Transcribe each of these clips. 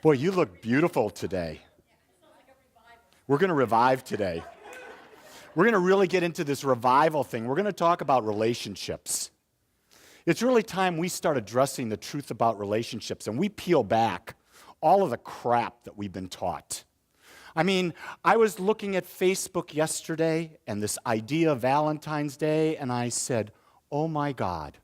Boy, you look beautiful today. We're going to revive today. We're going to really get into this revival thing. We're going to talk about relationships. It's really time we start addressing the truth about relationships and we peel back all of the crap that we've been taught. I mean, I was looking at Facebook yesterday and this idea of Valentine's Day, and I said, oh my God.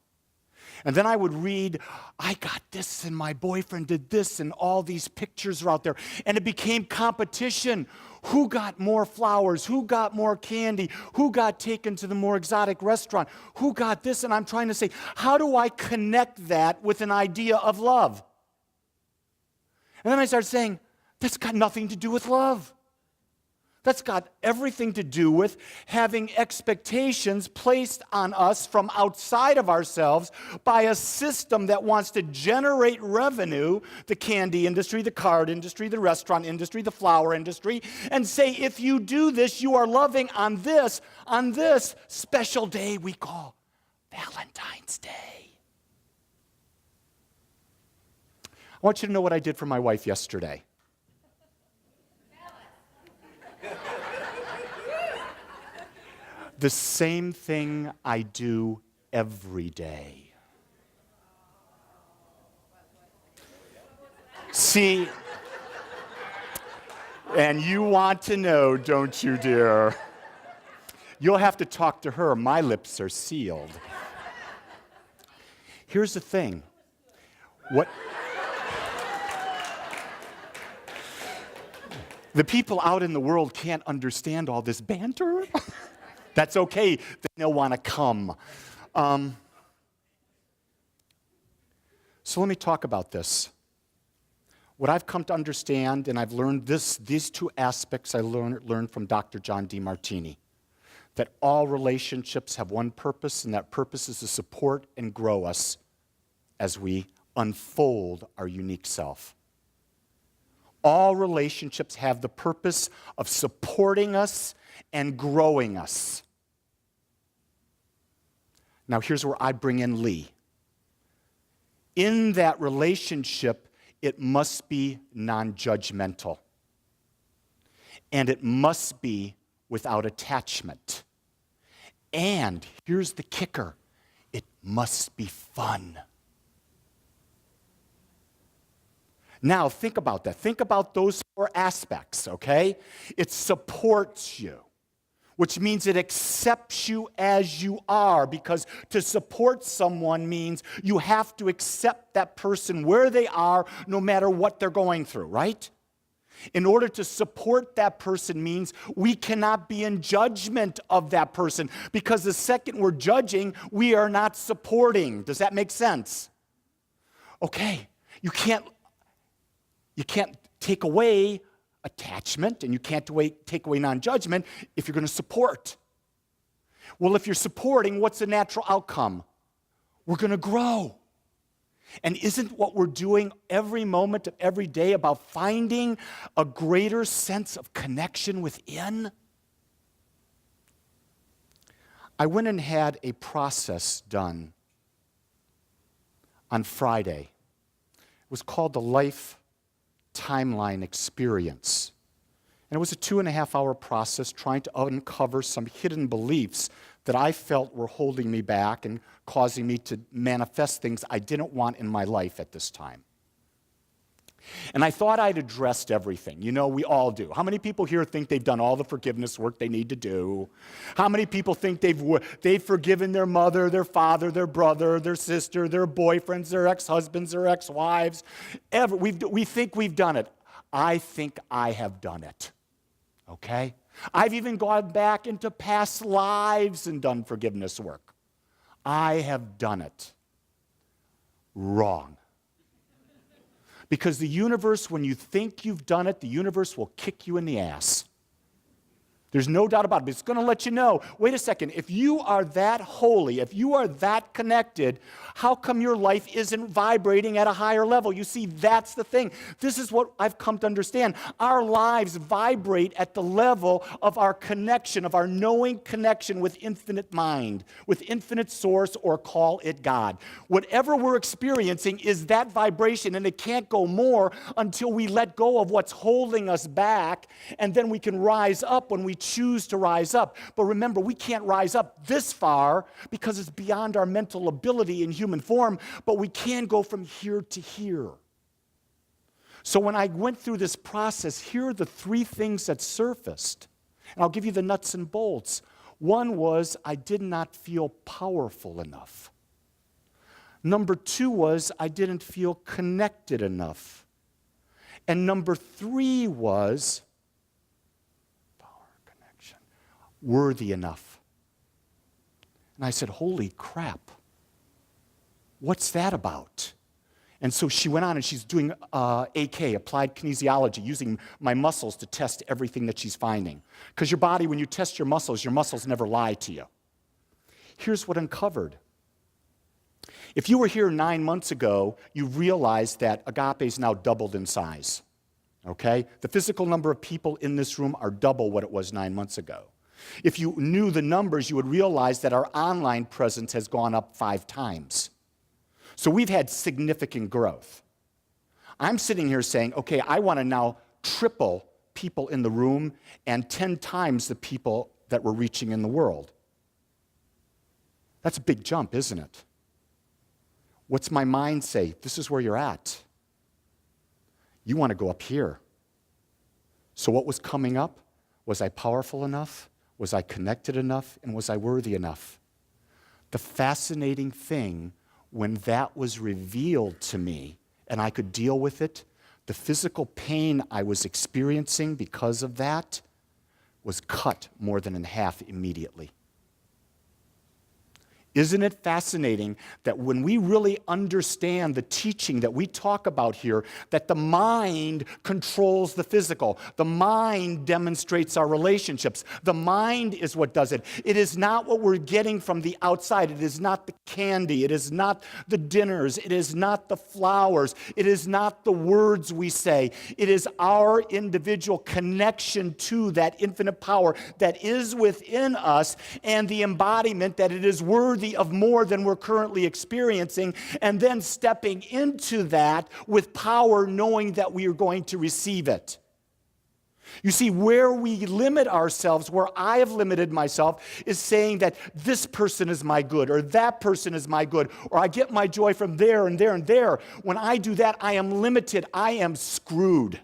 And then I would read, I got this and my boyfriend did this and all these pictures are out there. And it became competition. Who got more flowers? Who got more candy? Who got taken to the more exotic restaurant? Who got this? And I'm trying to say, how do I connect that with an idea of love? And then I started saying, that's got nothing to do with love. That's got everything to do with having expectations placed on us from outside of ourselves by a system that wants to generate revenue, the candy industry, the card industry, the restaurant industry, the flower industry, and say, if you do this, you are loving on this special day we call Valentine's Day. I want you to know what I did for my wife yesterday. The same thing I do every day. See, and you want to know, don't you, dear? You'll have to talk to her. My lips are sealed. Here's the thing. The people out in the world can't understand all this banter. That's okay. They'll want to come. So let me talk about this. What I've come to understand, and I've learned these two aspects I learned from Dr. John DeMartini, that all relationships have one purpose, and that purpose is to support and grow us as we unfold our unique self. All relationships have the purpose of supporting us and growing us. Now, here's where I bring in Lee. In that relationship, it must be non-judgmental. And it must be without attachment. And here's the kicker. It must be fun. Now, think about that. Think about those four aspects, okay? It supports you, which means it accepts you as you are, because to support someone means you have to accept that person where they are, no matter what they're going through, right? In order to support that person means we cannot be in judgment of that person, because the second we're judging, we are not supporting. Does that make sense? Okay, you can't take away attachment, and you can't take away non-judgment if you're going to support. Well, if you're supporting, what's the natural outcome? We're going to grow. And isn't what we're doing every moment of every day about finding a greater sense of connection within? I went and had a process done on Friday. It was called the Life Timeline Experience. And it was a 2.5-hour process trying to uncover some hidden beliefs that I felt were holding me back and causing me to manifest things I didn't want in my life at this time. And I thought I'd addressed everything. You know, we all do. How many people here think they've done all the forgiveness work they need to do? How many people think they've forgiven their mother, their father, their brother, their sister, their boyfriends, their ex-husbands, their ex-wives? We think we've done it. I think I have done it. Okay? I've even gone back into past lives and done forgiveness work. I have done it. Wrong. Because the universe, when you think you've done it, the universe will kick you in the ass. There's no doubt about it. But it's going to let you know, wait a second, if you are that holy, if you are that connected, how come your life isn't vibrating at a higher level? You see, that's the thing. This is what I've come to understand. Our lives vibrate at the level of our connection, of our knowing connection with infinite mind, with infinite source, or call it God. Whatever we're experiencing is that vibration, and it can't go more until we let go of what's holding us back, and then we can rise up when we choose to rise up. But remember, we can't rise up this far because it's beyond our mental ability in human form, but we can go from here to here. So when I went through this process, here are the three things that surfaced. And I'll give you the nuts and bolts. One was I did not feel powerful enough. Number two was I didn't feel connected enough. And number three was worthy enough. And I said, holy crap, what's that about? And so she went on and she's doing AK, applied kinesiology, using my muscles to test everything that she's finding. Because your body, when you test your muscles never lie to you. Here's what uncovered. If you were here 9 months ago, you realized that Agape's now doubled in size. Okay? The physical number of people in this room are double what it was 9 months ago. If you knew the numbers, you would realize that our online presence has gone up 5 times. So we've had significant growth. I'm sitting here saying, okay, I want to now triple people in the room and 10 times the people that we're reaching in the world. That's a big jump, isn't it? What's my mind say? This is where you're at. You want to go up here. So what was coming up? Was I powerful enough? Was I connected enough? And was I worthy enough? The fascinating thing, when that was revealed to me and I could deal with it, the physical pain I was experiencing because of that was cut more than in half immediately. Isn't it fascinating that when we really understand the teaching that we talk about here, that the mind controls the physical. The mind demonstrates our relationships. The mind is what does it. It is not what we're getting from the outside. It is not the candy. It is not the dinners. It is not the flowers. It is not the words we say. It is our individual connection to that infinite power that is within us and the embodiment that it is worthy of more than we're currently experiencing, and then stepping into that with power, knowing that we are going to receive it. You see, where we limit ourselves, where I have limited myself, is saying that this person is my good, or that person is my good, or I get my joy from there and there and there. When I do that, I am limited. I am screwed.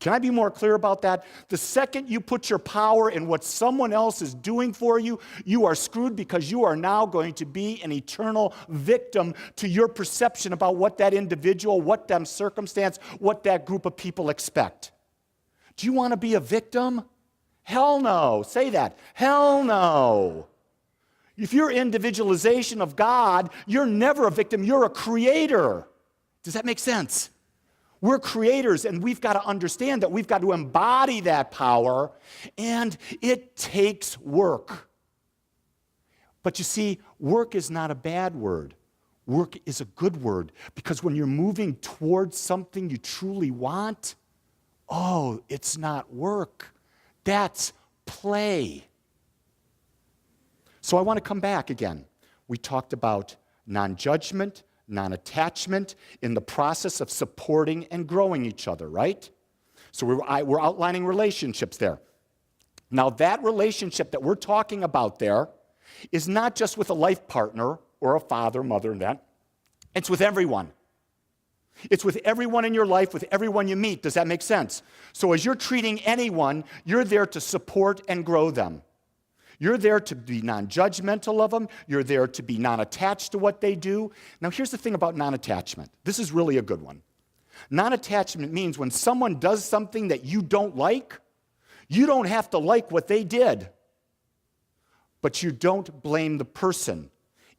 Can I be more clear about that? The second you put your power in what someone else is doing for you, you are screwed, because you are now going to be an eternal victim to your perception about what that individual, what that circumstance, what that group of people expect. Do you want to be a victim? Hell no. Say that. Hell no. If you're individualization of God, you're never a victim. You're a creator. Does that make sense? We're creators, and we've got to understand that we've got to embody that power, and it takes work. But you see, work is not a bad word. Work is a good word, because when you're moving towards something you truly want, oh, it's not work. That's play. So I want to come back again. We talked about non-judgment, non-attachment in the process of supporting and growing each other, right? So we're outlining relationships there. Now, that relationship that we're talking about there is not just with a life partner or a father, mother, and that. It's with everyone. It's with everyone in your life, with everyone you meet. Does that make sense? So as you're treating anyone, you're there to support and grow them. You're there to be non-judgmental of them. You're there to be non-attached to what they do. Now, here's the thing about non-attachment. This is really a good one. Non-attachment means when someone does something that you don't like, you don't have to like what they did. But you don't blame the person.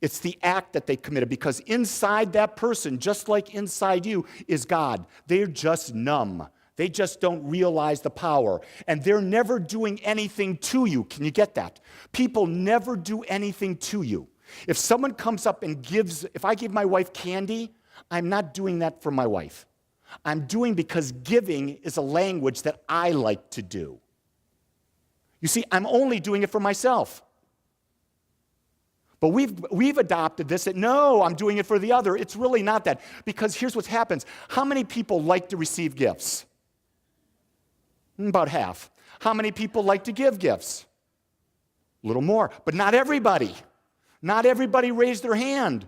It's the act that they committed, because inside that person, just like inside you, is God. They're just numb. They just don't realize the power. And they're never doing anything to you. Can you get that? People never do anything to you. If someone comes up and if I give my wife candy, I'm not doing that for my wife. I'm doing because giving is a language that I like to do. You see, I'm only doing it for myself. But we've adopted this that, no, I'm doing it for the other. It's really not that. Because here's what happens. How many people like to receive gifts? About half. How many people like to give gifts? A little more. But not everybody. Not everybody raised their hand.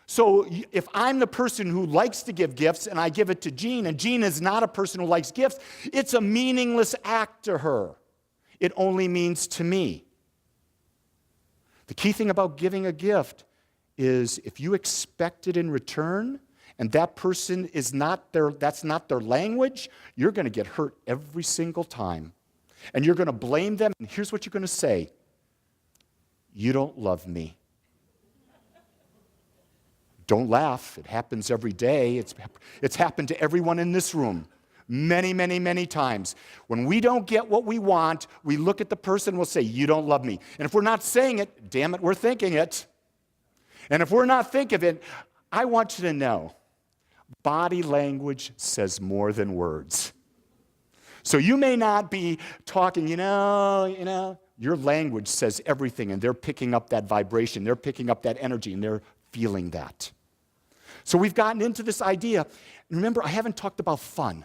So if I'm the person who likes to give gifts and I give it to Jean, and Jean is not a person who likes gifts, it's a meaningless act to her. It only means to me. The key thing about giving a gift is if you expect it in return and that person that's not their language, you're going to get hurt every single time. And you're going to blame them. And here's what you're going to say. You don't love me. Don't laugh. It happens every day. It's happened to everyone in this room many, many, many times. When we don't get what we want, we look at the person and we'll say, you don't love me. And if we're not saying it, damn it, we're thinking it. And if we're not thinking it, I want you to know, body language says more than words. So you may not be talking, your language says everything, and they're picking up that vibration, they're picking up that energy, and they're feeling that. So we've gotten into this idea. Remember, I haven't talked about fun.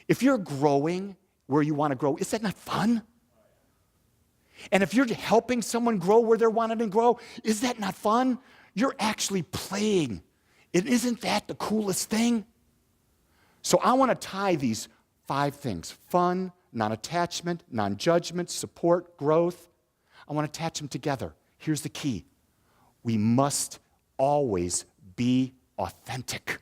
If you're growing where you want to grow, is that not fun? And if you're helping someone grow where they're wanting to grow, is that not fun? You're actually playing. Isn't that the coolest thing? So I want to tie these 5 things: fun, non-attachment, non-judgment, support, growth. I want to attach them together. Here's the key. We must always be authentic.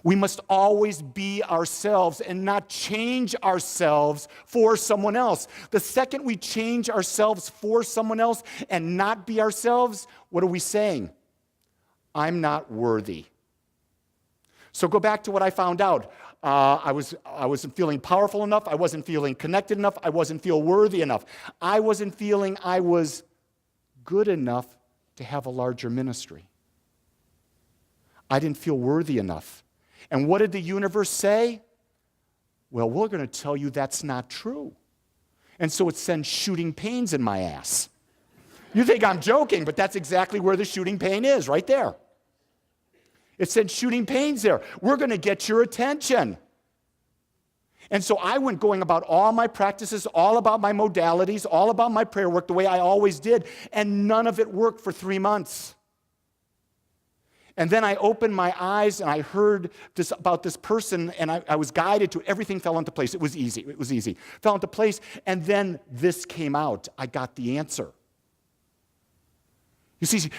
We must always be ourselves and not change ourselves for someone else. The second we change ourselves for someone else and not be ourselves, what are we saying? I'm not worthy. So go back to what I found out. I wasn't feeling powerful enough. I wasn't feeling connected enough. I wasn't feeling worthy enough. I wasn't feeling I was good enough to have a larger ministry. I didn't feel worthy enough. And what did the universe say? Well, we're going to tell you that's not true. And so it sends shooting pains in my ass. You think I'm joking, but that's exactly where the shooting pain is, right there. It said shooting pains there. We're going to get your attention. And so I went going about all my practices, all about my modalities, all about my prayer work the way I always did, and none of it worked for 3 months. And then I opened my eyes and I heard about this person, and I was guided to everything fell into place. It was easy. It was easy. Fell into place, and then this came out. I got the answer. You see,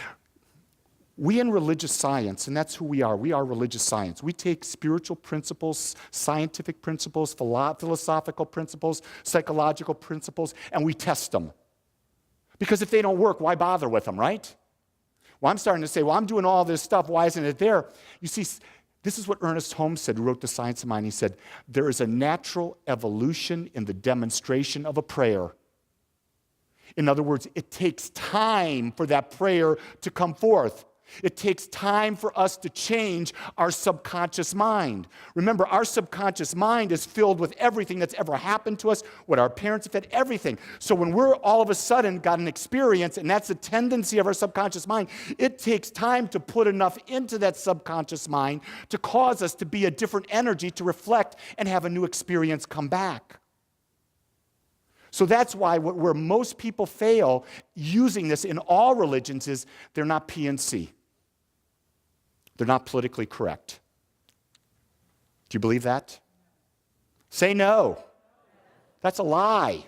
we in religious science, and that's who we are religious science. We take spiritual principles, scientific principles, philosophical principles, psychological principles, and we test them. Because if they don't work, why bother with them, right? Well, I'm starting to say, well, I'm doing all this stuff. Why isn't it there? You see, this is what Ernest Holmes said, who wrote The Science of Mind. He said, there is a natural evolution in the demonstration of a prayer. In other words, it takes time for that prayer to come forth. It takes time for us to change our subconscious mind. Remember, our subconscious mind is filled with everything that's ever happened to us, what our parents have had, everything. So when we're all of a sudden got an experience, and that's a tendency of our subconscious mind, it takes time to put enough into that subconscious mind to cause us to be a different energy, to reflect and have a new experience come back. So that's why where most people fail using this in all religions is they're not PNC. They're not politically correct. Do you believe that? Say no. That's a lie.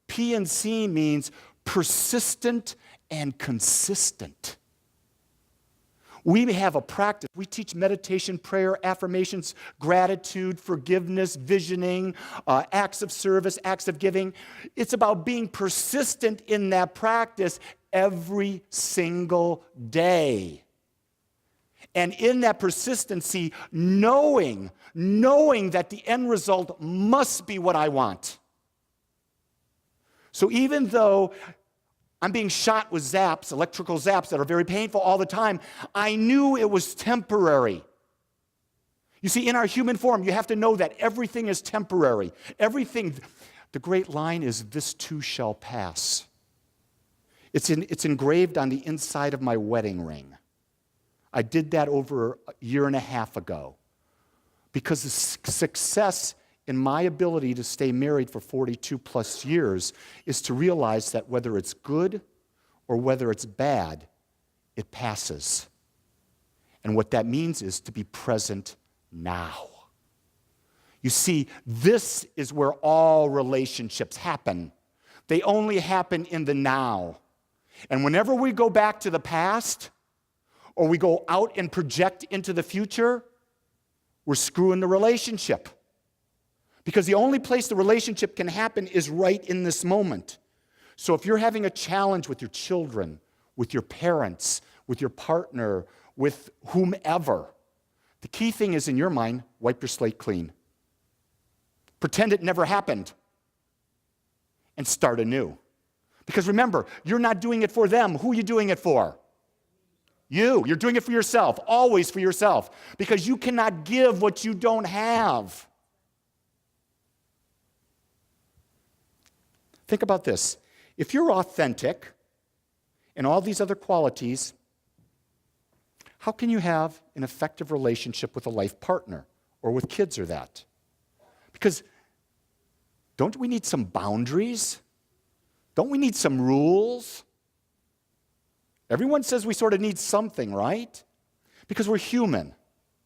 PNC means persistent and consistent. We have a practice. We teach meditation, prayer, affirmations, gratitude, forgiveness, visioning, acts of service, acts of giving. It's about being persistent in that practice every single day. And in that persistency, knowing that the end result must be what I want. So even though I'm being shot with zaps, electrical zaps that are very painful all the time, I knew it was temporary. You see, in our human form, you have to know that everything is temporary. Everything, the great line is, this too shall pass. It's engraved on the inside of my wedding ring. I did that over a year and a half ago because the success in my ability to stay married for 42 plus years is to realize that whether it's good or whether it's bad, it passes. And what that means is to be present now. You see, this is where all relationships happen. They only happen in the now. And whenever we go back to the past, or we go out and project into the future, we're screwing the relationship. Because the only place the relationship can happen is right in this moment. So if you're having a challenge with your children, with your parents, with your partner, with whomever, the key thing is in your mind, wipe your slate clean. Pretend it never happened and start anew. Because remember, you're not doing it for them. Who are you doing it for? You're doing it for yourself, always for yourself, because you cannot give what you don't have. Think about this. If you're authentic and all these other qualities, how can you have an effective relationship with a life partner or with kids or that? Because don't we need some boundaries? Don't we need some rules? Everyone says we sort of need something, right? Because we're human.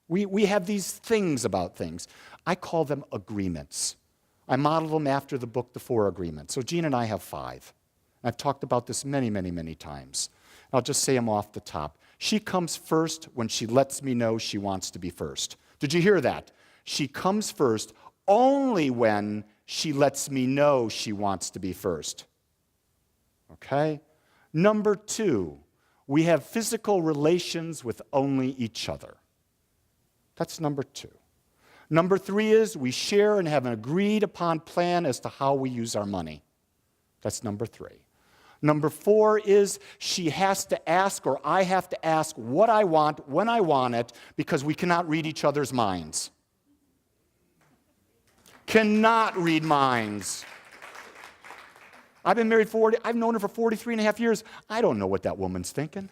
We have these things about things. I call them agreements. I model them after the book, The 4 Agreements. So Jean and I have 5. I've talked about this many, many, many times. I'll just say them off the top. She comes first when she lets me know she wants to be first. Did you hear that? She comes first only when she lets me know she wants to be first. Okay? Number 2, we have physical relations with only each other. That's number 2. Number 3 is we share and have an agreed upon plan as to how we use our money. That's number 3. Number 4 is she has to ask or I have to ask what I want when I want it because we cannot read each other's minds. Cannot read minds. I've known her for 43 and a half years. I don't know what that woman's thinking.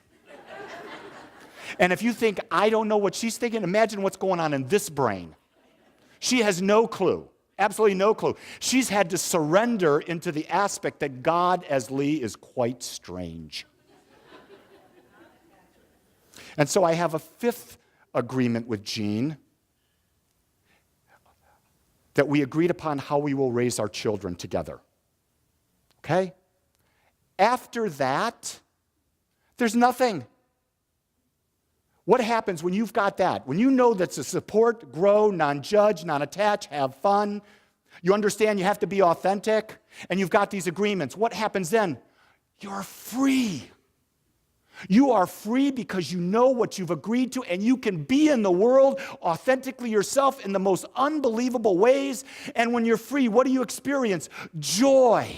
And if you think I don't know what she's thinking, imagine what's going on in this brain. She has no clue, absolutely no clue. She's had to surrender into the aspect that God, as Lee, is quite strange. And so I have a 5th agreement with Jean that we agreed upon how we will raise our children together. Okay? After that, there's nothing. What happens when you've got that? When you know that's a support, grow, non-judge, non-attach, have fun, you understand you have to be authentic, and you've got these agreements. What happens then? You're free. You are free because you know what you've agreed to, and you can be in the world authentically yourself in the most unbelievable ways. And when you're free, what do you experience? Joy.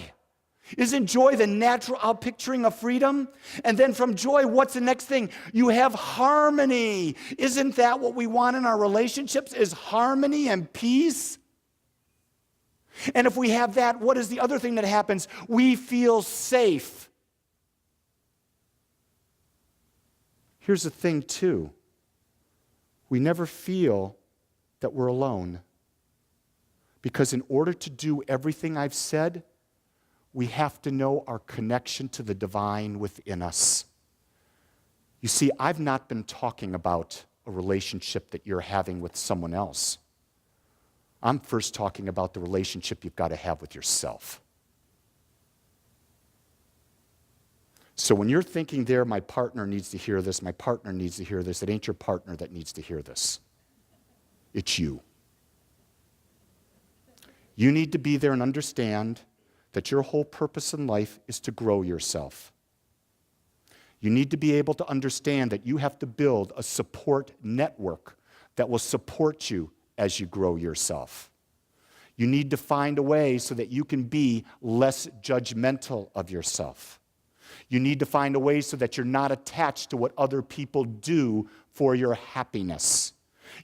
Isn't joy the natural outpicturing of freedom? And then from joy, what's the next thing? You have harmony. Isn't that what we want in our relationships, is harmony and peace? And if we have that, what is the other thing that happens? We feel safe. Here's the thing, too. We never feel that we're alone. Because in order to do everything I've said, we have to know our connection to the divine within us. You see, I've not been talking about a relationship that you're having with someone else. I'm first talking about the relationship you've got to have with yourself. So when you're thinking there, my partner needs to hear this, my partner needs to hear this, it ain't your partner that needs to hear this. It's you. You need to be there and understand that your whole purpose in life is to grow yourself. You need to be able to understand that you have to build a support network that will support you as you grow yourself. You need to find a way so that you can be less judgmental of yourself. You need to find a way so that you're not attached to what other people do for your happiness.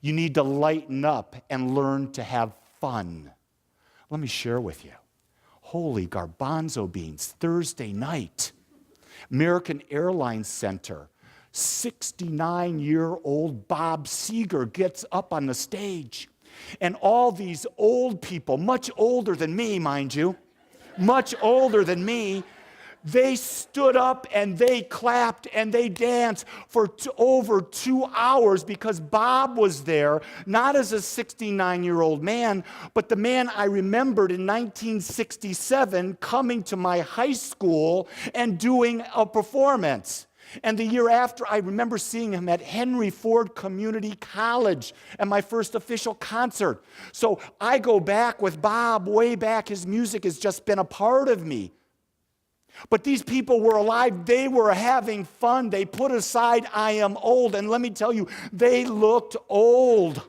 You need to lighten up and learn to have fun. Let me share with you. Holy garbanzo beans, Thursday night, American Airlines Center, 69-year-old Bob Seger gets up on the stage. And all these old people, much older than me, mind you, much older than me, they stood up and they clapped and they danced for over 2 hours because Bob was there, not as a 69-year-old man, but the man I remembered in 1967 coming to my high school and doing a performance. And the year after, I remember seeing him at Henry Ford Community College at my first official concert. So I go back with Bob way back. His music has just been a part of me. But these people were alive. They were having fun. They put aside, I am old. And let me tell you, they looked old.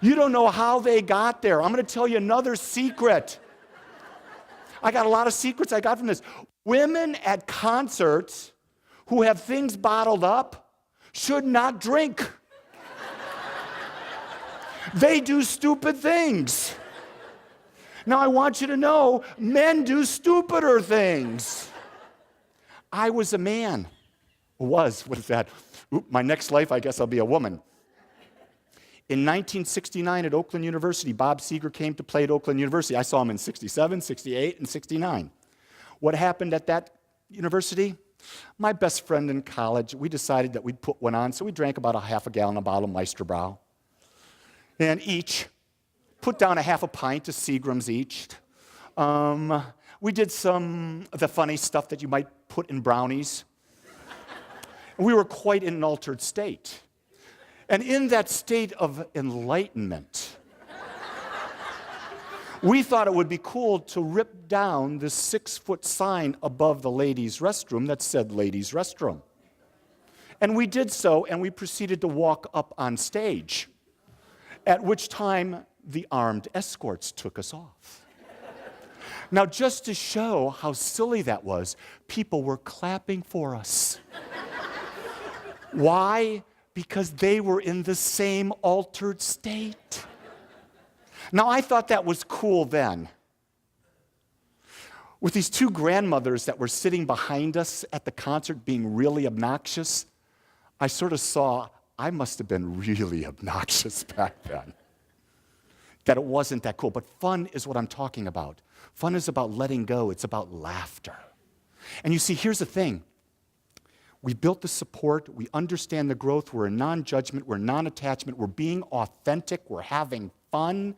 You don't know how they got there. I'm going to tell you another secret. I got a lot of secrets I got from this. Women at concerts who have things bottled up should not drink. They do stupid things. Now, I want you to know, men do stupider things. I was a man. What is that? My next life, I guess I'll be a woman. In 1969 at Oakland University, Bob Seger came to play at Oakland University. I saw him in 67, 68, and 69. What happened at that university? My best friend in college, we decided that we'd put one on, so we drank about a half a gallon of bottle of Meisterbrow. And each put down a half a pint of Seagrams each. We did some of the funny stuff that you might put in brownies. We were quite in an altered state. And in that state of enlightenment, we thought it would be cool to rip down the 6-foot sign above the ladies' restroom that said ladies' restroom. And we did so, and we proceeded to walk up on stage, at which time the armed escorts took us off. Now, just to show how silly that was, people were clapping for us. Why? Because they were in the same altered state. Now, I thought that was cool then. With these two grandmothers that were sitting behind us at the concert being really obnoxious, I sort of saw I must have been really obnoxious back then. That it wasn't that cool. But fun is what I'm talking about. Fun is about letting go. It's about laughter. And you see, here's the thing. We built the support. We understand the growth. We're in non-judgment. We're non-attachment. We're being authentic. We're having fun.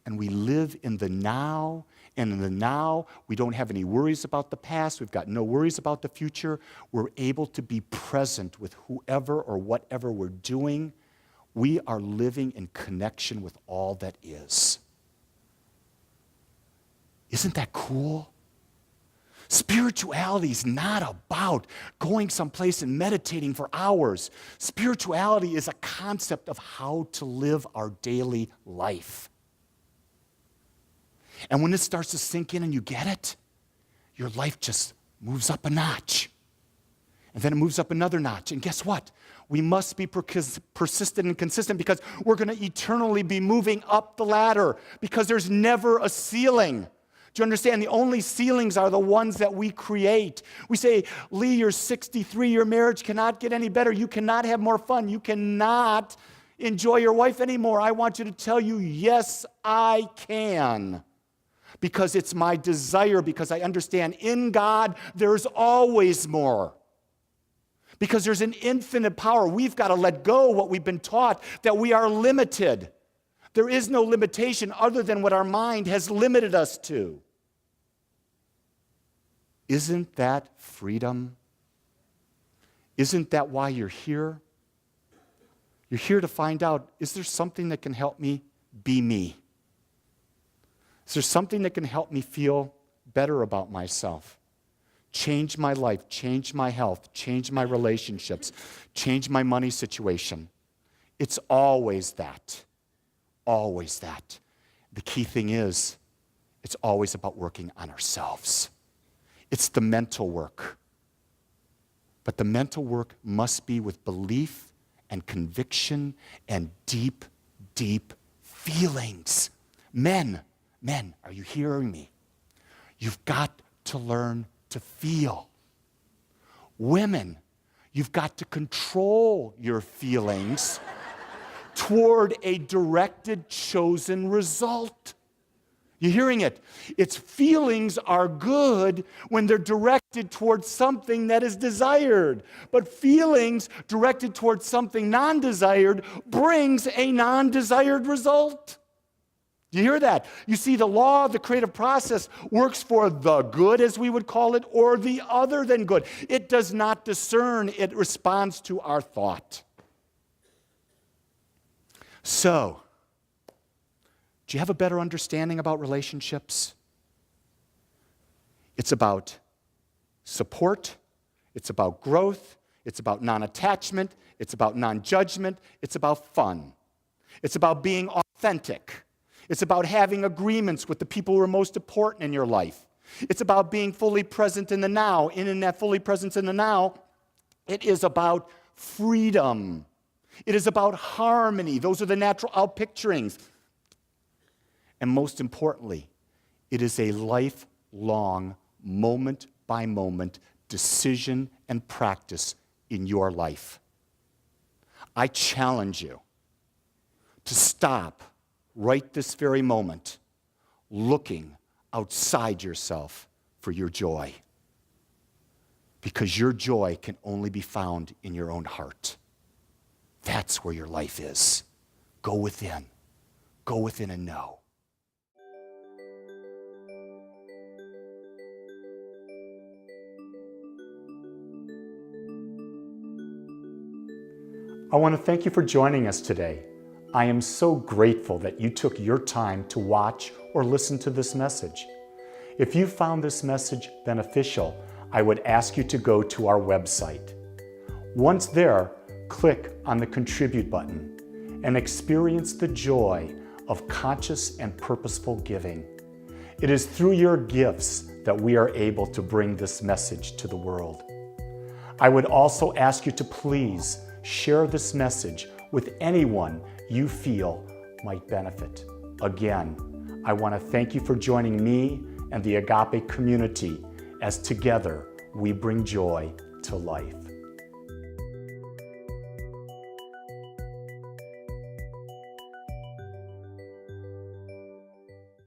And we live in the now. And in the now, we don't have any worries about the past. We've got no worries about the future. We're able to be present with whoever or whatever we're doing. We are living in connection with all that is. Isn't that cool? Spirituality is not about going someplace and meditating for hours. Spirituality is a concept of how to live our daily life. And when it starts to sink in and you get it, your life just moves up a notch. And then it moves up another notch. And guess what? We must be persistent and consistent because we're going to eternally be moving up the ladder because there's never a ceiling. Do you understand? The only ceilings are the ones that we create. We say, Lee, you're 63, your marriage cannot get any better. You cannot have more fun. You cannot enjoy your wife anymore. I want you to tell you, yes, I can. Because it's my desire, because I understand in God there's always more. Because there's an infinite power. We've got to let go what we've been taught, that we are limited. There is no limitation other than what our mind has limited us to. Isn't that freedom? Isn't that why you're here? You're here to find out, is there something that can help me be me? Is there something that can help me feel better about myself? change my life, change my health, change my relationships, change my money situation. It's always that. Always that. The key thing is, it's always about working on ourselves. It's the mental work. But the mental work must be with belief and conviction and deep, deep feelings. Men, are you hearing me? You've got to learn to feel. Women, you've got to control your feelings toward a directed, chosen result. You hearing it? Its feelings are good when they're directed towards something that is desired. But feelings directed towards something non-desired brings a non-desired result. Do you hear that? You see, the law of the creative process works for the good, as we would call it, or the other than good. It does not discern. It responds to our thought. So, do you have a better understanding about relationships? It's about support. It's about growth. It's about non-attachment. It's about non-judgment. It's about fun. It's about being authentic. It's about having agreements with the people who are most important in your life. It's about being fully present in the now. And in that fully presence in the now, it is about freedom. It is about harmony. Those are the natural outpicturings. And most importantly, it is a lifelong, moment-by-moment decision and practice in your life. I challenge you to stop right this very moment looking outside yourself for your joy. Because your joy can only be found in your own heart. That's where your life is. Go within. Go within and know. I want to thank you for joining us today. I am so grateful that you took your time to watch or listen to this message. If you found this message beneficial, I would ask you to go to our website. Once there, click on the Contribute button and experience the joy of conscious and purposeful giving. It is through your gifts that we are able to bring this message to the world. I would also ask you to please share this message with anyone you feel might benefit. Again, I want to thank you for joining me and the Agape community as together we bring joy to life.